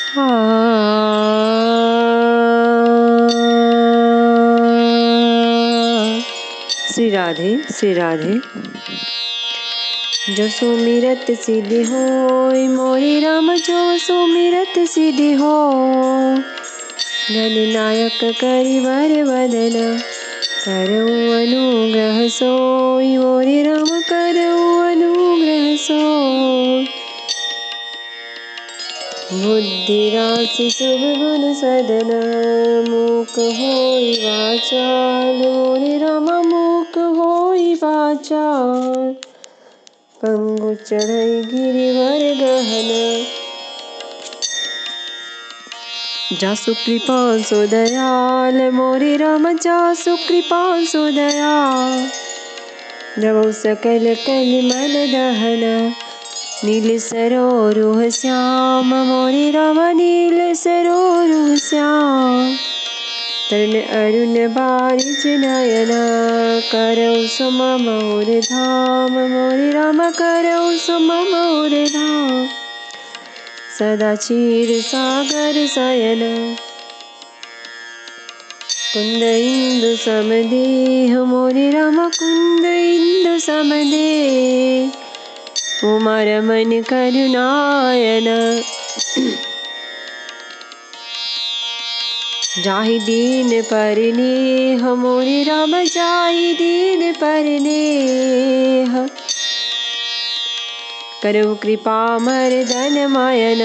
श्री राधे श्री राधे। जो सुमिरत सिद्धि होय मोरे राम, जो सुमिरत सिद्धि होय। गणनायक करिवर वदन, करऊ अनुग्रह सोई मोरे राम, करऊ अनुग्रह सोई। बुद्धि राशि शुभ गुण सदन, मूक होई वाचाल मोरे राम, मूक होई वाचाल। पंगु चढ़ई गिरिवर गहन, जासु कृपा सो दयाल मोरे राम, जासु कृपा सो दयाल। द्रवौ सकल कल मल दहन, नील सरोरुह श्याम मोरे राम, नील सरोरुह श्याम। तरण अरुण बारिज नयन, करौ सम मोर धाम मोरे राम, करौ सम मोर धाम। सदा क्षीर सागर शयन, कुंद इंदु सम देह मोरे राम, कुंद इंदु सम देह। उमा रमन करुणायन, जाहि दीन परनेह मोरे राम, जाहि दीन परनेह। करऊ कृपा मर्दन मायन,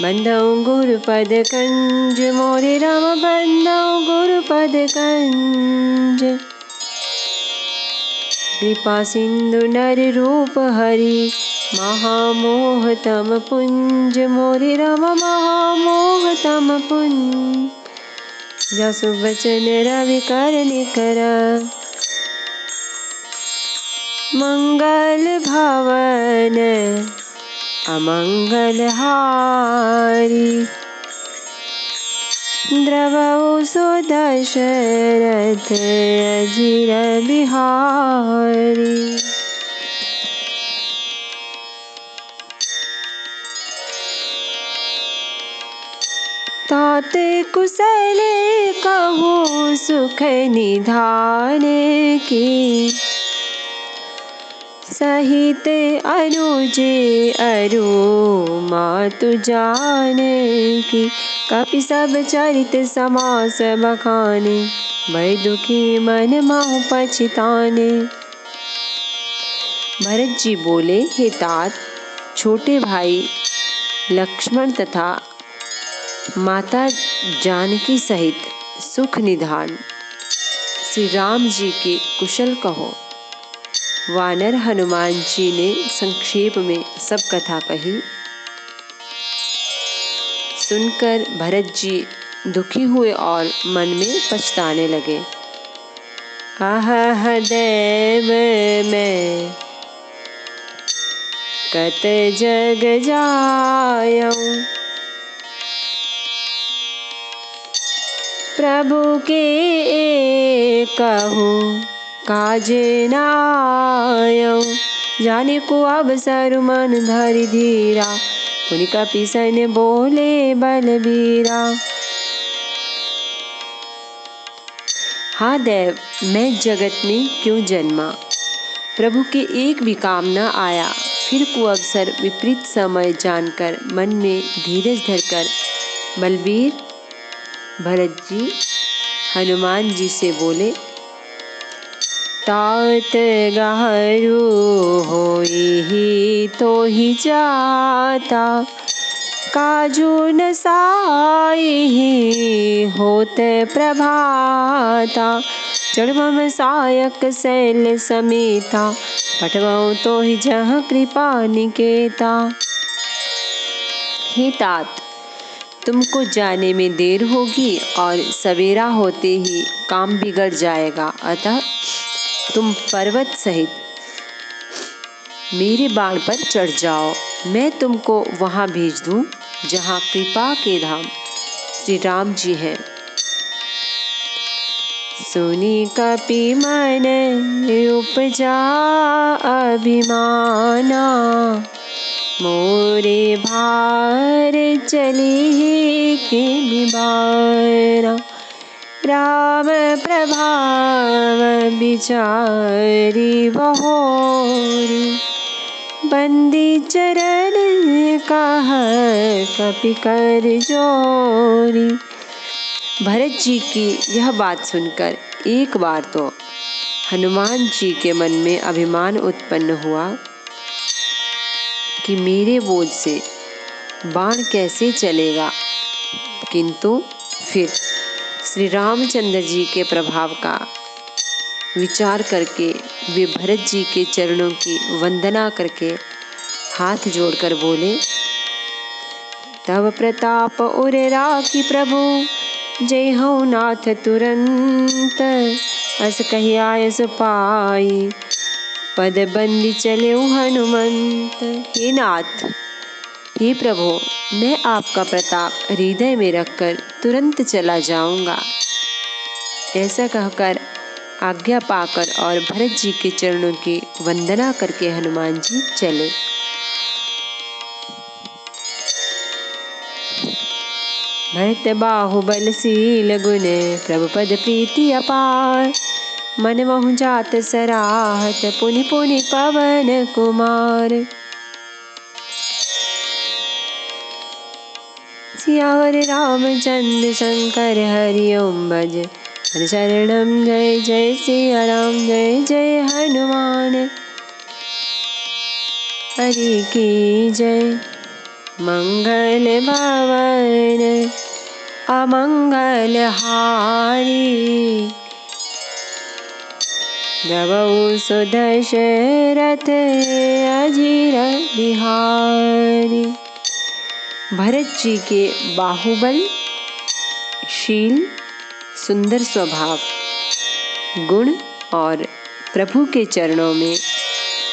बंधौ गुरुपद कंज मोरे राम, बंधौ गुरुपद कंज। कृपा सिंधु नर रूप हरि, महामोह तम पुंज मोरे राम, महामोह तम पुंज। जसु बचन रवि कर निकर, मंगल भवन अमंगल हारी। द्रवौ सो दशरथ अजिर बिहारी। तात कुशल कहूँ सुख निधान की, सहित अनुज अरु मातु जान की। कपि सब चरित समास बखाने, भय दुखी मन महु पछताने। भरत जी बोले, हे तात, छोटे भाई लक्ष्मण तथा माता जानकी सहित सुख निधान श्री राम जी के कुशल कहो। वानर हनुमान जी ने संक्षेप में सब कथा कही। सुनकर भरत जी दुखी हुए और मन में पछताने लगे। आह देव मैं कत जग जायऊं, प्रभु के कहूँ काजे नायऊं। जाने को अवसर मन धरि धीरा, पुनि कपि सन बोले बलबीरा। हा देव, मैं जगत में क्यों जन्मा, प्रभु के एक भी काम न आया। फिर कुअवसर विपरीत समय जानकर मन में धीरज धरकर बलबीर भरत जी हनुमान जी से बोले, तात गहरू होई तो ही जाता, काजू न साई होते प्रभाता। चढ़मम सायक शैल समेता, पठवाऊं तो ही जहाँ कृपा निकेता। हे तात, तुमको जाने में देर होगी और सवेरा होते ही काम बिगड़ जाएगा। अतः तुम पर्वत सहित मेरे बाण पर चढ़ जाओ, मैं तुमको वहां भेज दूं जहां कृपा के धाम श्री राम जी हैं। सुनी कपि मन उपजा अभिमाना, मोरे भार चली के निबारा। राम प्रभाव बिचारी बहोरी। बंदी चरण कह कपि कर जोरी। भरत जी की यह बात सुनकर एक बार तो हनुमान जी के मन में अभिमान उत्पन्न हुआ कि मेरे बोझ से बाण कैसे चलेगा, किंतु फिर श्री रामचंद्र जी के प्रभाव का विचार करके वे भरत जी के चरणों की वंदना करके हाथ जोड़कर बोले, तव प्रताप उर राखी प्रभु, जय हूँ नाथ तुरंत। अस कही आयस पाई, पद बंदी चले हनुमंत। हे नाथ, हे प्रभु, मैं आपका प्रताप हृदय में रखकर तुरंत चला जाऊंगा। ऐसा कहकर आज्ञा पाकर और भरत जी के चरणों की वंदना करके हनुमान जी चले। भरत बाहुबलशील गुण, प्रभु पद प्रीति अपार। मन महु जात सराहत, पुनि पुनि पवन कुमार। सियावर रामचंद्र शंकर हरि ओम भज। शरणम जय जय सिया राम, जय जय हनुमान। हरि की जय। मंगल भवन अमंगल हारी, द्रवहु सुदशरथ अजिर बिहारी। भरत जी के बाहुबल, शील, सुंदर स्वभाव, गुण और प्रभु के चरणों में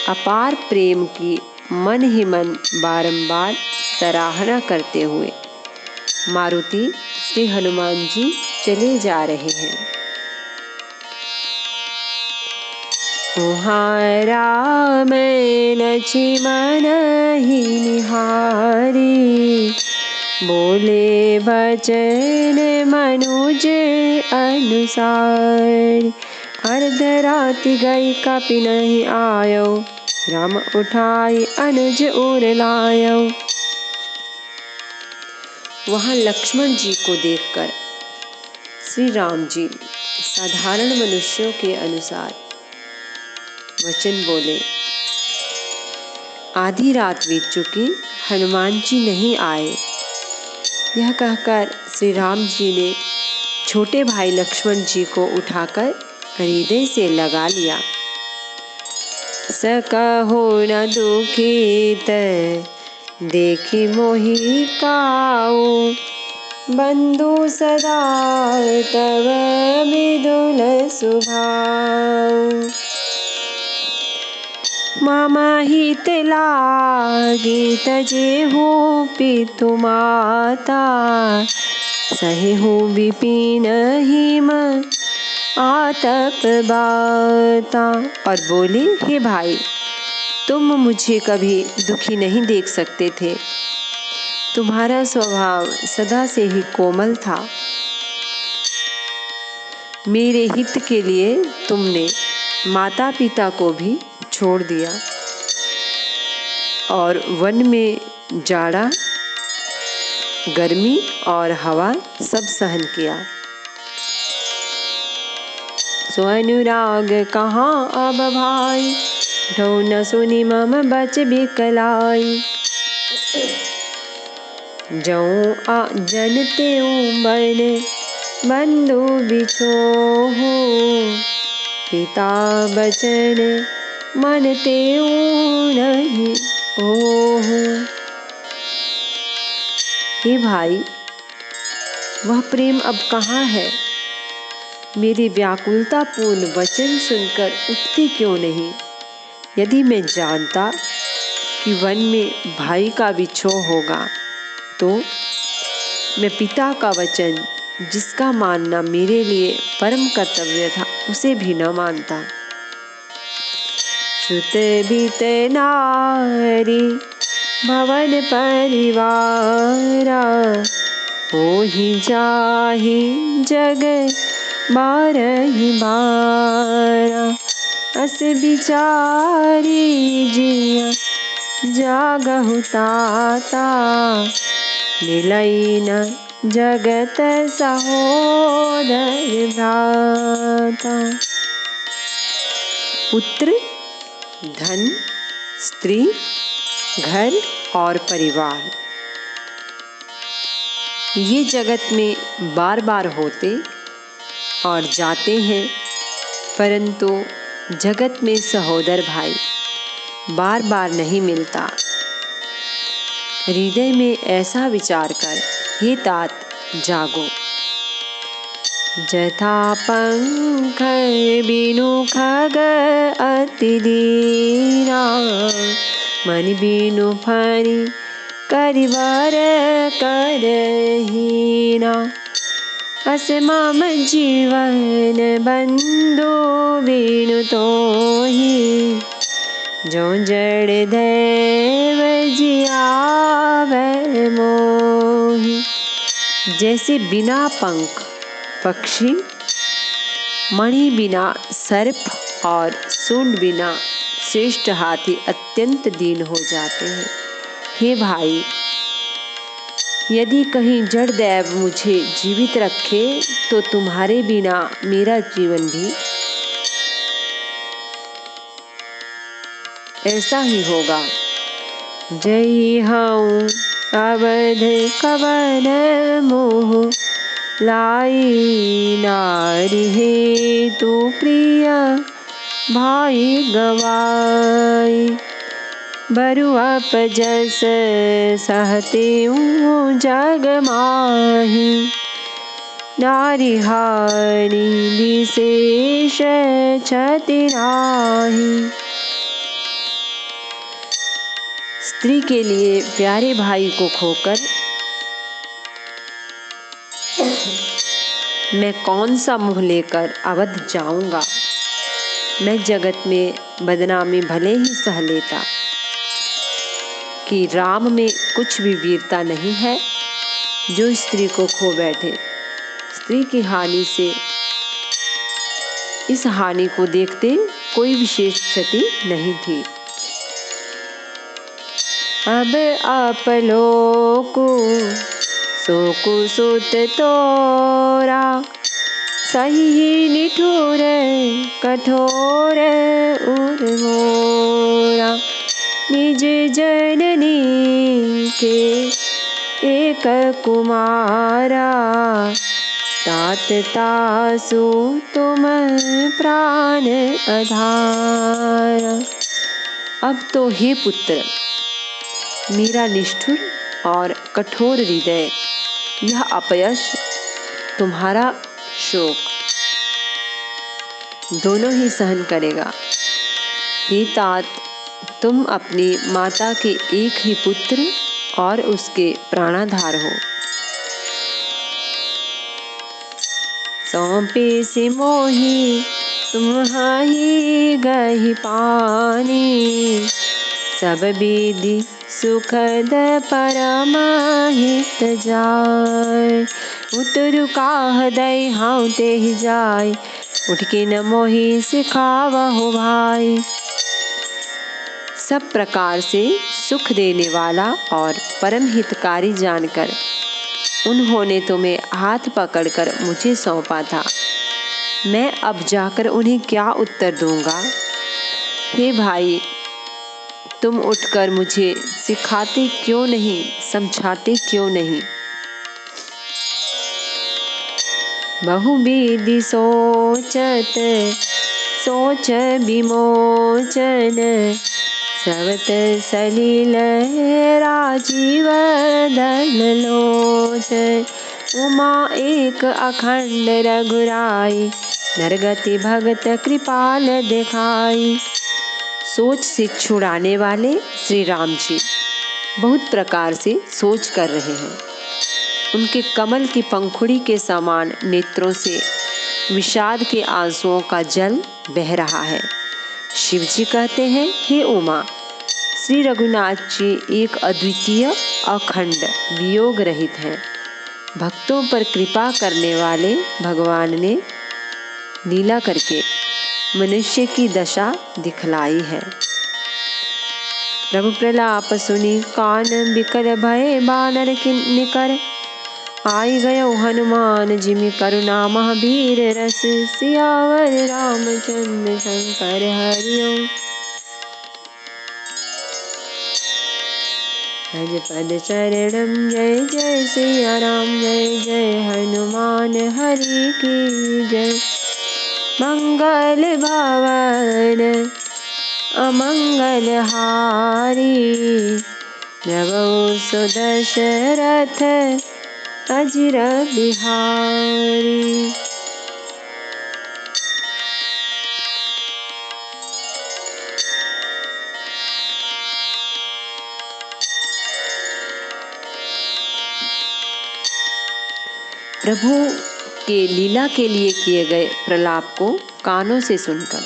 अपार प्रेम की मन ही मन बारंबार सराहना करते हुए मारुति श्री हनुमान जी चले जा रहे हैं। उहाँ राम लक्ष्मण ही निहारी, बोले बचन मनुज अनुसार। अर्धराति गई कपि नहीं आयो, राम उठाई अनुज उर लायो। वहां लक्ष्मण जी को देखकर श्री राम जी साधारण मनुष्यों के अनुसार वचन बोले। आधी रात बीत चुकी, हनुमान जी नहीं आए। यह कहकर श्री राम जी ने छोटे भाई लक्ष्मण जी को उठाकर हृदय से लगा लिया। सकहो न दुखित देखी मोहि काऊ, बंधु सदा तव मृदुल सुभाऊ। मामा हित लागी तजेहु पितु माता, सहेहु विपिन हिम आतप बाता। और बोले, हे भाई, तुम मुझे कभी दुखी नहीं देख सकते थे। तुम्हारा स्वभाव सदा से ही कोमल था। मेरे हित के लिए तुमने माता पिता को भी छोड़ दिया और वन में जाड़ा, गर्मी और हवा सब सहन किया। सो अनुराग कहाँ अब भाई, ढो न सुनी मम बच बिकलाई। जऊँ आ जनते बन बंधु बिछोहु, पिता बचन मनते नहीं ओहु। हे भाई, वह प्रेम अब कहाँ है? मेरी व्याकुलता पूर्ण वचन सुनकर उठती क्यों नहीं? यदि मैं जानता कि वन में भाई का विछोह होगा तो मैं पिता का वचन, जिसका मानना मेरे लिए परम कर्तव्य था, उसे भी न मानता। सुत बीत नारी भवन परिवारा, ओहि जाहि जग बारहि बारा। अस बिचारी जिया जागहु ताता, मिलई न जगत सहोदर भ्राता। पुत्र, धन, स्त्री, घर और परिवार, ये जगत में बार बार होते और जाते हैं, परंतु जगत में सहोदर भाई बार बार नहीं मिलता। हृदय में ऐसा विचार कर हे तात जागो। जथा पंख बिनु खग अति दीना, मन बिनु फणि करिवर करहीना। अस मम जीवन बंधु बिनु तोहि, जो जड़ दैव जियावै मोहि। जैसे बिना पंख पक्षी, मणि बिना सर्प और सूंड बिना श्रेष्ठ हाथी अत्यंत दीन हो जाते हैं। हे भाई, यदि कहीं जड़ दैव मुझे जीवित रखे तो तुम्हारे बिना मेरा जीवन भी ऐसा ही होगा। जय हूँ अवध कवन मोह, लाई नारी हे तू प्रिय भाई गवाई। बरु अपजस सहते जग माही, नारी हानि विशेष क्षति नाहि। स्त्री के लिए प्यारे भाई को खोकर मैं कौन सा मुँह लेकर अवध जाऊंगा। मैं जगत में बदनामी भले ही सह लेता कि राम में कुछ भी वीरता नहीं है जो स्त्री को खो बैठे। स्त्री की हानि से इस हानि को देखते कोई विशेष क्षति नहीं थी। अब आप लोको सोकु सुत तोरा, सही निठुर कठोर उर मोरा। निज जननी के एक कुमारा, तात तासु तुम प्राण आधारा। अब तो हे पुत्र, मेरा निष्ठुर और कठोर हृदय यह अपयश, तुम्हारा शोक दोनों ही सहन करेगा। हे तात, तुम अपनी माता के एक ही पुत्र और उसके प्राणाधार हो। सौंपे से मोहि तुम्हारी गहि पानी, सब विधि सुखद परम हित जाय। उतरु काह दई हाँ तेहि जाय, उठ के न मोहि सिखावहु भाई। सब प्रकार से सुख देने वाला और परम हितकारी जानकर उन्होंने तुम्हें हाथ पकड़कर मुझे सौंपा था। मैं अब जाकर उन्हें क्या उत्तर दूंगा। हे भाई, तुम उठकर मुझे सिखाते क्यों नहीं, समझाते क्यों नहीं। बहुविधि सोचत सोच विमोचन, सवत सलिल राजीव दल लोचन। उमा एक अखंड रघुराई, नरगति भगत कृपाल दिखाई। सोच से छुड़ाने वाले श्री राम जी बहुत प्रकार से सोच कर रहे हैं। उनके कमल की पंखुड़ी के समान नेत्रों से विषाद के आंसुओं का जल बह रहा है। शिव जी कहते हैं, हे उमा, श्री रघुनाथ जी एक अद्वितीय अखंड वियोग रहित हैं। भक्तों पर कृपा करने वाले भगवान ने लीला करके मनुष्य की दशा दिखलाई है। प्रभु प्रलाप सुनी कान बिकल भय बानर निकर, आई गयो हनुमान जिमि करुणा महावीर रस, सियावर रामचंद्र शंकर हरिओ। भज पद चरणम जय जय सिया राम, जय जय हनुमान हरि की जय। मंगल भवन अमंगल हारी, प्रभु सुदशरथ अजिर बिहारी। प्रभु के लीला के लिए किए गए प्रलाप को कानों से सुनकर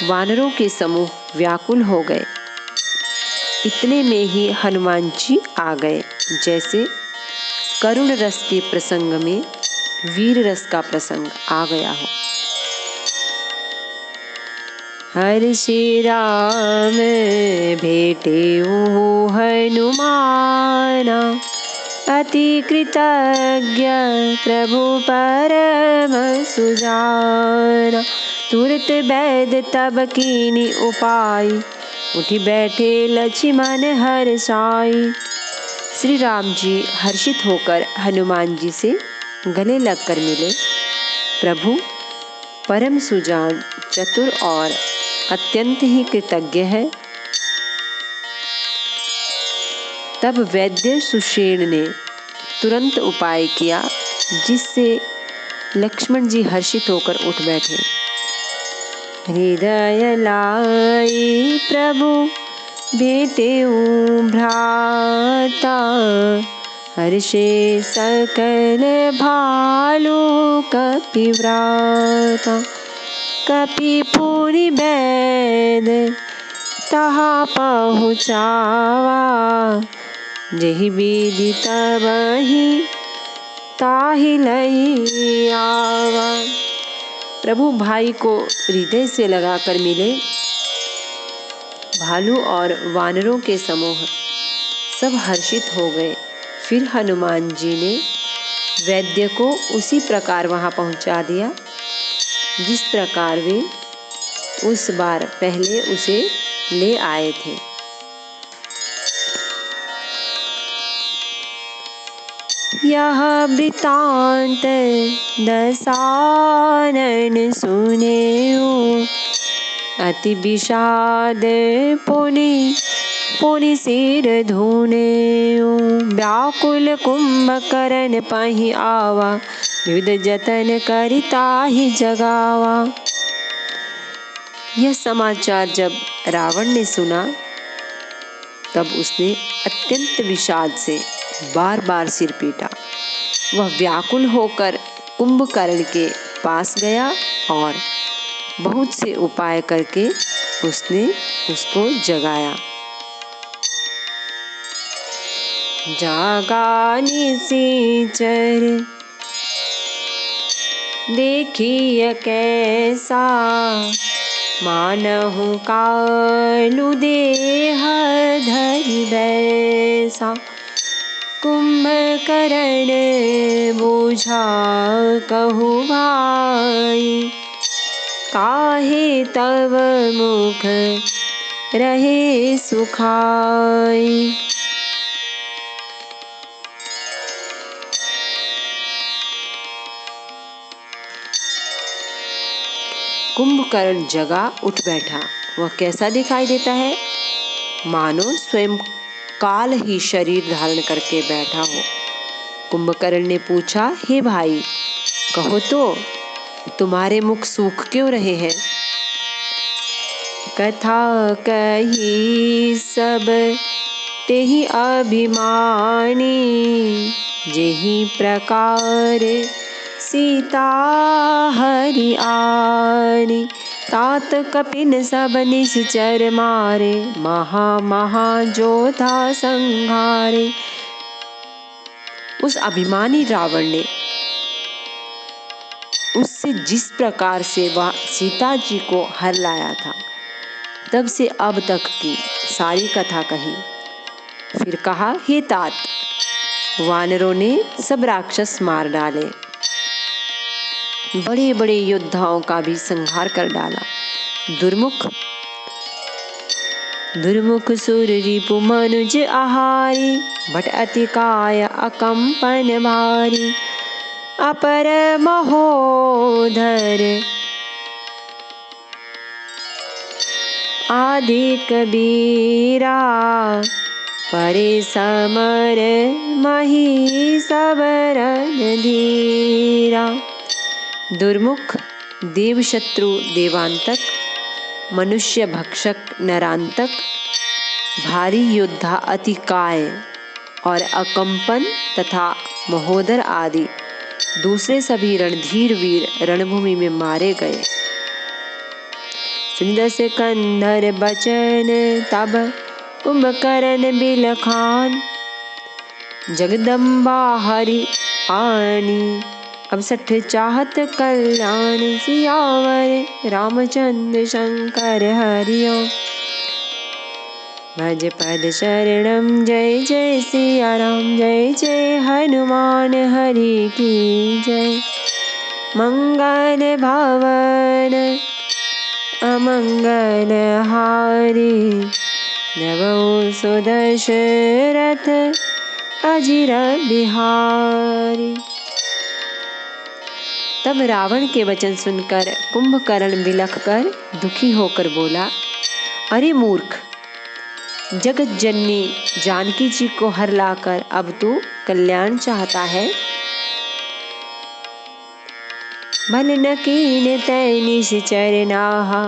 वानरों के समूह व्याकुल हो गए। इतने में ही हनुमान जी आ गए, जैसे करुण रस के प्रसंग में वीर रस का प्रसंग आ गया हो। हरि श्री राम भेटे हनुमाना, अति कृतज्ञ प्रभु परम सुजाना। तुरत वैद तब कीनी उपाय, उठी बैठे लक्ष्मण हर्षाई। श्री राम जी हर्षित होकर हनुमान जी से गले लगकर मिले। प्रभु परम सुजान, चतुर और अत्यंत ही कृतज्ञ है। तब वैद्य सुषेण ने तुरंत उपाय किया, जिससे लक्ष्मण जी हर्षित होकर उठ बैठे। हृदय लाई प्रभु भेटेऊ भ्राता, हर्षे सकल भालू कपिव्राता। कपि पुनि वैद तहा पहुँचावा, जेहि विधि तबहि ताहि लई आवा। प्रभु भाई को हृदय से लगाकर मिले। भालू और वानरों के समूह सब हर्षित हो गए। फिर हनुमान जी ने वैद्य को उसी प्रकार वहां पहुंचा दिया, जिस प्रकार वे उस बार पहले उसे ले आए थे। यह वृतांत दसानन सुनेऊ, अति विषाद पुनि सिर धुनेऊ। व्याकुल कुंभकर्ण पहि आवा, विविध जतन करिता ही जगावा। यह समाचार जब रावण ने सुना, तब उसने अत्यंत विषाद से बार बार सिर पीटा। वह व्याकुल होकर कुंभकर्ण के पास गया और बहुत से उपाय करके उसने उसको जगाया। जागा निशाचर देखिए कैसा, मानहु कालु देह धरि बैसा। कुंभकर्ण बूझा कहु भाई, काहे तब मुख रहे सुखाई। कुंभकर्ण जगा उठ बैठा। वह कैसा दिखाई देता है? मानो स्वयं काल ही शरीर धारण करके बैठा हो। कुंभकर्ण ने पूछा, हे भाई, कहो तो तुम्हारे मुख सूख क्यों रहे हैं? कथा कही सब तेहि अभिमानी, जेहि प्रकार सीता हरि आनी। तात कपिन सब निश्चर मारे, महा जोधा संहारे। उस अभिमानी रावण ने उससे जिस प्रकार से वह सीता जी को हर लाया था, तब से अब तक की सारी कथा कही। फिर कहा, हे तात, वानरों ने सब राक्षस मार डाले, बड़े बड़े योद्धाओं का भी संहार कर डाला। दुर्मुख सुर रिपु मनुज आहारी, बट अतिकाय अकंपन भारी। अपर महोधर आदि कबीरा, परे समर मही सब रणधीरा। दुर्मुख देवशत्रु देवांतक, मनुष्य भक्षक नरांतक, भारी योद्धा अतिकाय और अकंपन तथा महोदर आदि दूसरे सभी रणधीर वीर रणभूमि में मारे गए। सुनिदस कंधर बचन तब कुंभकर्ण बिलखान, जगदम्बा हरि आनी, अब सठ चाहत कल्याण। सियावर रामचंद्र शंकर हरिओम। भज पद शरणम, जय जय सिया राम, जय जय हनुमान हरि की जय। मंगल भवन अमंगल हारी, नवो सुदशरथ अजिर बिहारी। तब रावण के वचन सुनकर कुंभकर्ण बिलख कर दुखी होकर बोला, अरे मूर्ख, जगत जननी जानकी जी को हर लाकर अब तू कल्याण चाहता है। भल न कीन तै निश्चर नाहा,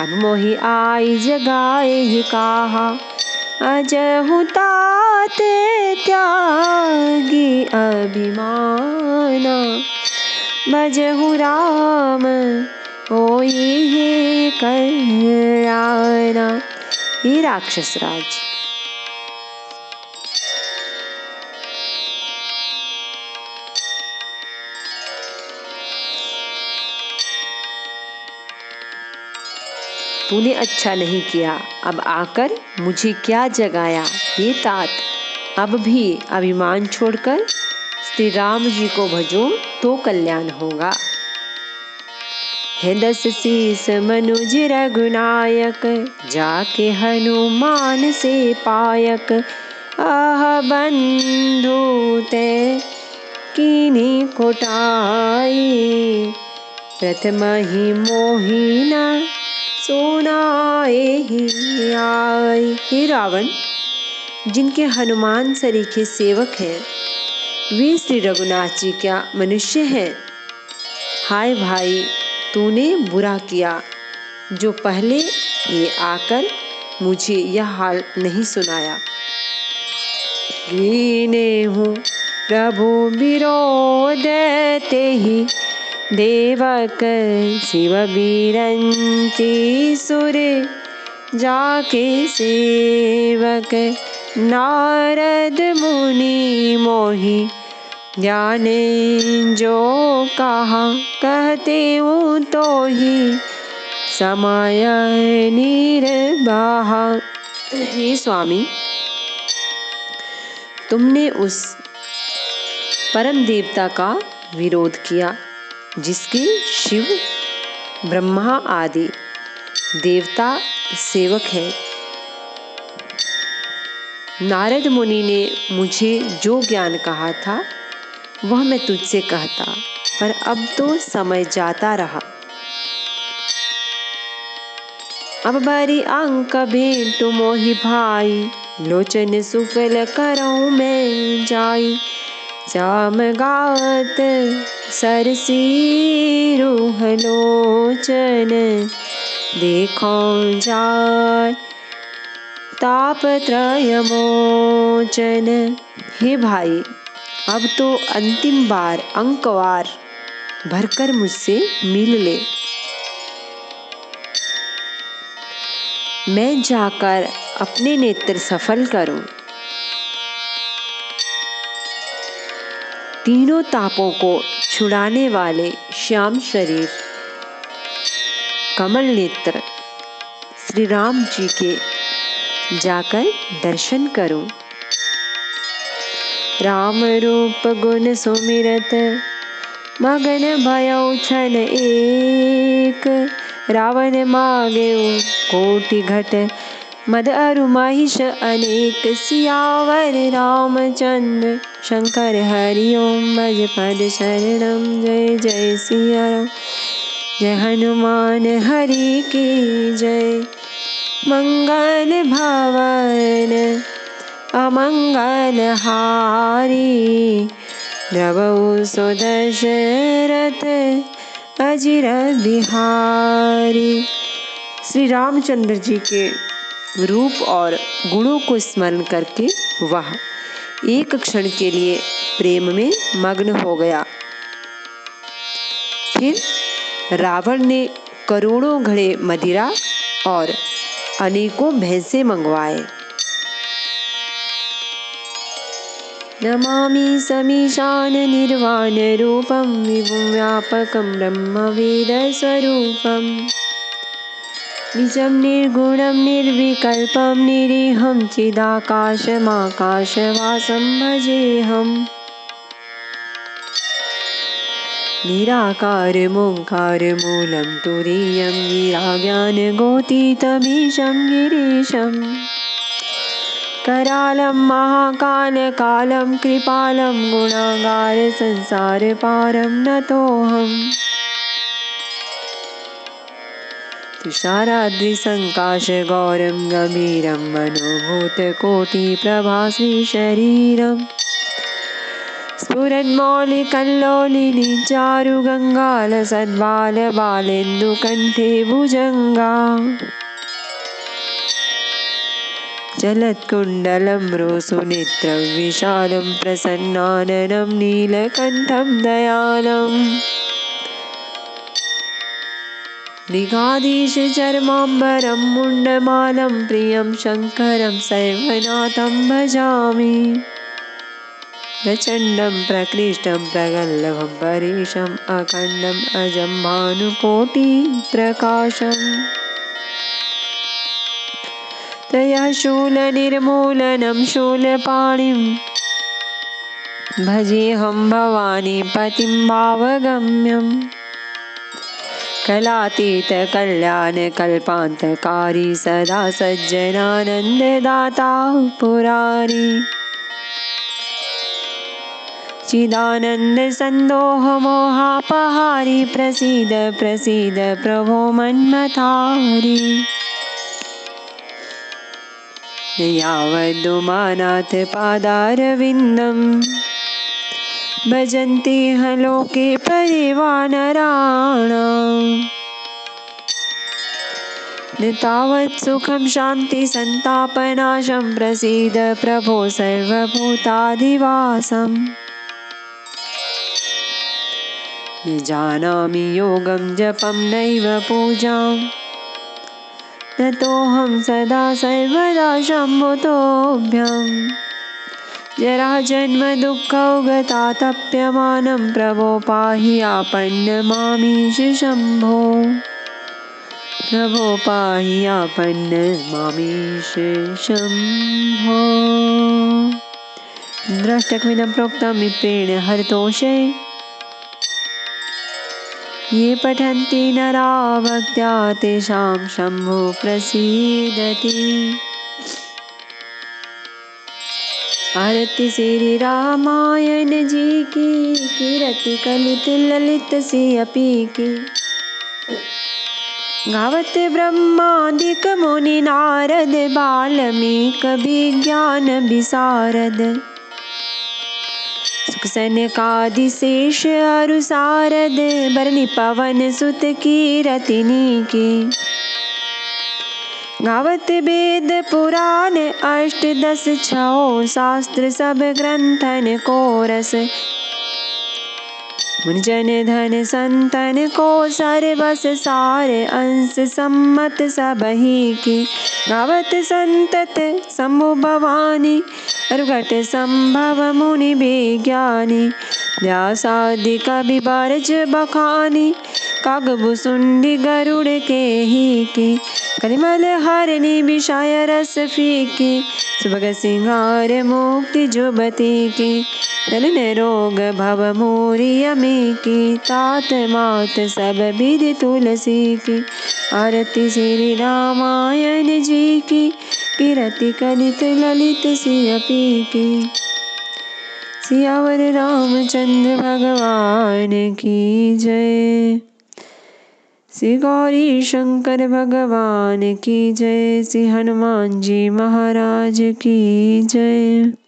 अब मोहि आई जगाए ही काहा। अजहु तात त्यागी अभिमाना, भजहु राम होई कल्याणा। हे राक्षस राज, तूने अच्छा नहीं किया, अब आकर मुझे क्या जगाया। हे तात, अब भी अभिमान छोड़कर श्री राम जी को भजो तो कल्याण होगा। है 10 शीस मनुज रघुनायक, जाके हनुमान से पायक। आह बंधु ते कीन्ही कोटाई, प्रथम ही मोहिना सुनाए ही आई। हे रावण, जिनके हनुमान सरीखे सेवक हैं, वे श्री रघुनाथ जी क्या मनुष्य हैं। हाय भाई, तूने बुरा किया जो पहले ही आकर मुझे यह हाल नहीं सुनाया। कीने हूँ प्रभु विरोध ते ही, देवक शिव बिरंची सुर, जाके सेवक नारद मुनि मोहि। जाने जो कहा कहते हूँ तो ही, समय निर्वाहा। हे स्वामी, तुमने उस परम देवता का विरोध किया जिसके शिव ब्रह्मा आदि देवता सेवक हैं। नारद मुनि ने मुझे जो ज्ञान कहा था वह मैं तुझसे कहता, पर अब तो समय जाता रहा। अब बारी अंक भेंटु मोहि भाई, लोचन सुफल करऊँ मैं जाई। श्याम गात सरसी रूह लोचन, देखो जाय तापत्रय मोचन। हे भाई, अब तो अंतिम बार अंकवार भरकर मुझसे मिल ले। मैं जाकर अपने नेत्र सफल करूं। तीनों तापों को छुड़ाने वाले श्याम शरीर कमल नेत्र श्री राम जी के जाकर दर्शन करूं। राम रूप गुण सुमिरत मगन भयउ छन एक। रावण मागेउ कोटि घट मद अरु महिष अनेक। सियावर रामचंद्र शंकर हरि ओम भज पद शरणम। जय जय सिया राम जय हनुमान हरि की जय। मंगल भवन अमंगल हारी द्रवहु सुदशरथ अजिर बिहारी। श्री रामचंद्र जी के रूप और गुणों को स्मरण करके वह एक क्षण के लिए प्रेम में मग्न हो गया। फिर रावण ने करोड़ों घड़े मदिरा और अनेकों भैंसे मंगवाए। नमामि समीशान निर्वाण रूपम विभुं व्यापकं ब्रह्म वेद स्वरूपम। निजं निर्गुणं निर्विकल्पं निरीहं चिदाकाशमाकाशवासं भजेऽहम्। निराकार मोङ्कार मूलं तुरीयं गिराज्ञानगोतीतमीशं गिरीशम्। करालं महाकाल कालं कृपालं गुणागार संसार पारं नतोऽहम्। तुषाराद्रिसङ्काश गौरं गम्भीरं मनोभूतकोटिप्रभास्वी शरीरम्। स्फुरन्मौलिकल्लोलिनी चारुगङ्गालसद्बालबालेन्दुकण्ठे भुजङ्गा। चलत्कुण्डलं रोसुनेत्रं विशालं प्रसन्नाननं नीलकण्ठं दयालम्। मृगाधीशचर्माम्बरं मुण्डमालं प्रियं शङ्करं सर्वनाथं भजामि। प्रचण्डं प्रकृष्टं प्रगल्भं परेशम् अखण्डम् अजं भानुकोटिप्रकाशम्। त्रयशूलनिर्मूलनं शूलपाणिं भजेऽहं भवानीपतिं भावगम्यम्। कलातीतकल्याणकल्पान्तकारी सदा सज्जनानन्ददाता पुरारी। चिदानन्दसन्दोहमोहापहारी प्रसीद प्रसीद प्रभो मन्मथारी। यावदुमानाथ पादारविन्दं भजन्ति ह लोके परिवानराणाम्। न तावत् सुखं शान्ति सन्तापनाशं प्रसीद प्रभो सर्वभूताधिवासम्। न जानामि योगं जपं नैव पूजां नतोऽहं सदा सर्वदा शम्भुतोऽभ्यम्। जराजन्मदुःखौगतातप्यमानं प्रभो पाहि आपन्नमामीश शम्भो। प्रभो पाहि आपन्नमामीश शम्भो। द्रष्टकमिदं प्रोक्तं विप्रेण हरतोषे। ये पठन्ति नरा भक्त्या तेषां शम्भो प्रसीदति। आरती श्री रामायण जी की कीरति कलित ललित सी अपी की। गावत ब्रह्मादिक मुनि नारद बाल्मीक विज्ञान विशारद। सुख सनकादि शेष अरु सारद बरनि पवन सुत कीरतिनी की। गावत वेद पुराण अष्ट दस छौ शास्त्र सब ग्रंथन को रस। मुनिजन धन संतन को सर्वस सार अंश सम्मत सबही की। गावत संतत शंभु भवानी अरुघट संभव मुनि विज्ञानी। व्यासादि कवि बारज बखानी कागभुसुंडी गरुड़ के ही की। कलिमल हरनि विषय रस फीकी सुभग सिंगार मुक्ति जुबती की। दलन रोग भव मोरी अमी की तात मात सब विधि तुलसी की। आरती श्री रामायण जी की कीरति कलित ललित सियपी की। सियावर रामचंद्र भगवान की जय। श्री गौरी शंकर भगवान की जय। श्री हनुमान जी महाराज की जय।